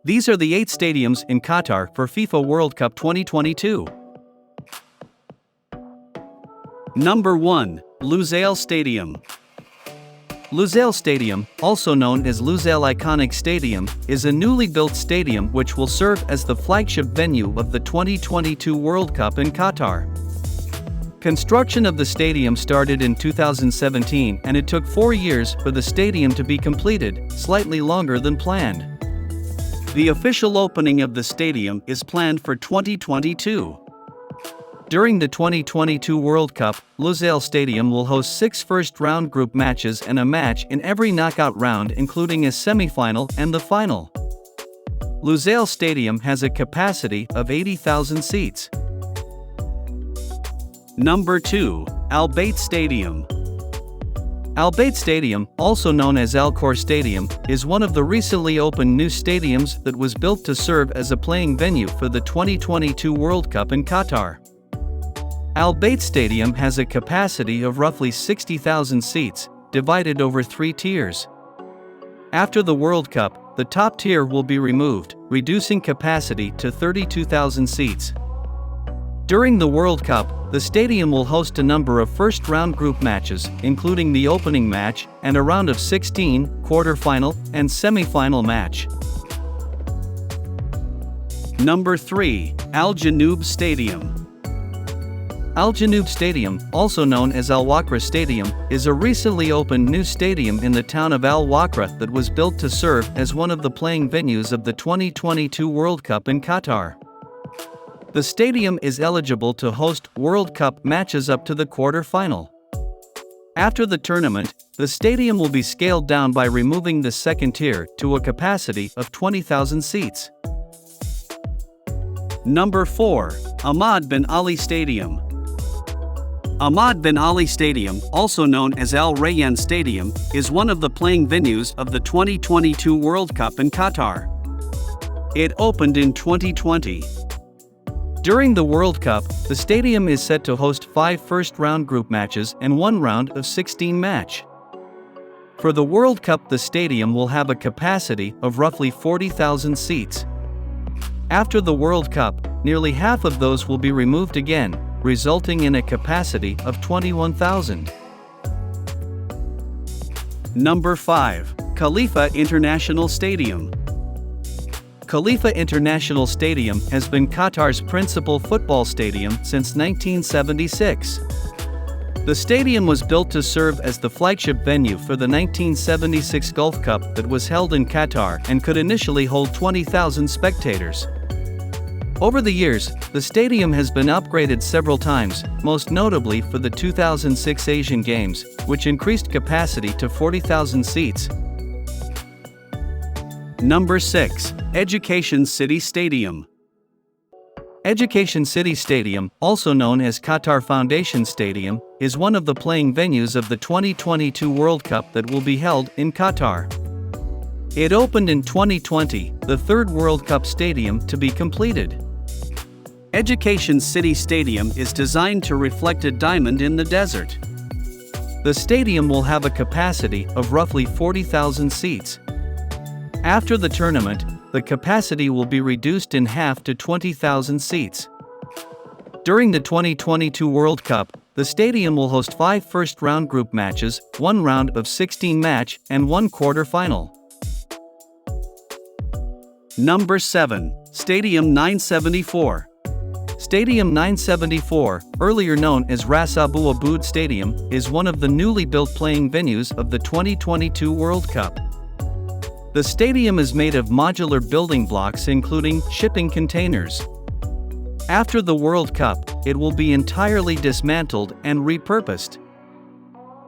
These are the 8 stadiums in Qatar for FIFA World Cup 2022. Number 1. Lusail Stadium. Lusail Stadium, also known as Lusail Iconic Stadium, is a newly built stadium which will serve as the flagship venue of the 2022 World Cup in Qatar. Construction of the stadium started in 2017 and it took 4 years for the stadium to be completed, slightly longer than planned. The official opening of the stadium is planned for 2022. During the 2022 World Cup, Lusail Stadium will host 6 first-round group matches and a match in every knockout round including a semi-final and the final. Lusail Stadium has a capacity of 80,000 seats. Number 2. Bayt Stadium. Bayt Stadium, also known as Al Khor Stadium, is one of the recently opened new stadiums that was built to serve as a playing venue for the 2022 World Cup in Qatar. Bayt Stadium has a capacity of roughly 60,000 seats, divided over 3 tiers. After the World Cup, the top tier will be removed, reducing capacity to 32,000 seats. During the World Cup, the stadium will host a number of first-round group matches, including the opening match and a round of 16, quarter-final, and semi-final match. Number 3. Janoub Stadium. Janoub Stadium, also known as Al Wakra Stadium, is a recently opened new stadium in the town of Al Wakra that was built to serve as one of the playing venues of the 2022 World Cup in Qatar. The stadium is eligible to host World Cup matches up to the quarter-final. After the tournament, the stadium will be scaled down by removing the second tier to a capacity of 20,000 seats. Number 4. Ahmad bin Ali Stadium. Ahmad bin Ali Stadium, also known as Al Rayyan Stadium, is one of the playing venues of the 2022 World Cup in Qatar. It opened in 2020. During the World Cup, the stadium is set to host 5 first-round group matches and 1 round of 16 match. For the World Cup, the stadium will have a capacity of roughly 40,000 seats. After the World Cup, nearly half of those will be removed again, resulting in a capacity of 21,000. Number 5. Khalifa International Stadium. Khalifa International Stadium has been Qatar's principal football stadium since 1976. The stadium was built to serve as the flagship venue for the 1976 Gulf Cup that was held in Qatar and could initially hold 20,000 spectators. Over the years, the stadium has been upgraded several times, most notably for the 2006 Asian Games, which increased capacity to 40,000 seats. Number 6. Education City Stadium. Education City Stadium, also known as Qatar Foundation Stadium, is one of the playing venues of the 2022 World Cup that will be held in Qatar. It opened in 2020, the 3rd World Cup stadium to be completed. Education City Stadium is designed to reflect a diamond in the desert. The stadium will have a capacity of roughly 40,000 seats. After the tournament, the capacity will be reduced in half to 20,000 seats. During the 2022 World Cup, the stadium will host 5 first-round group matches, 1 round of 16 match, and 1 quarter-final. Number 7. Stadium 974. Stadium 974, earlier known as Ras Abu Aboud Stadium, is one of the newly built playing venues of the 2022 World Cup. The stadium is made of modular building blocks including shipping containers. After the World Cup, it will be entirely dismantled and repurposed.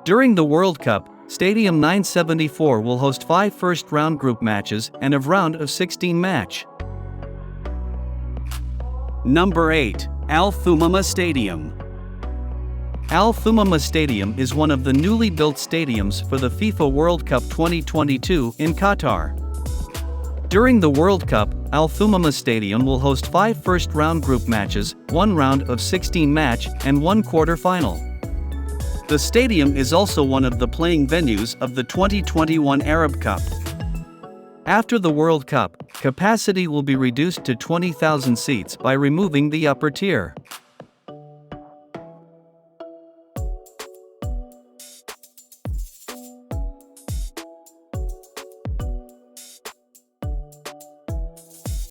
During the World Cup, Stadium 974 will host 5 first-round group matches and a round of 16 match. Number 8. Al Thumama Stadium. Al Thumama Stadium is one of the newly built stadiums for the FIFA World Cup 2022 in Qatar. During the World Cup, Al Thumama Stadium will host 5 first-round group matches, 1 round of 16 match, and 1 quarter-final. The stadium is also one of the playing venues of the 2021 Arab Cup. After the World Cup, capacity will be reduced to 20,000 seats by removing the upper tier.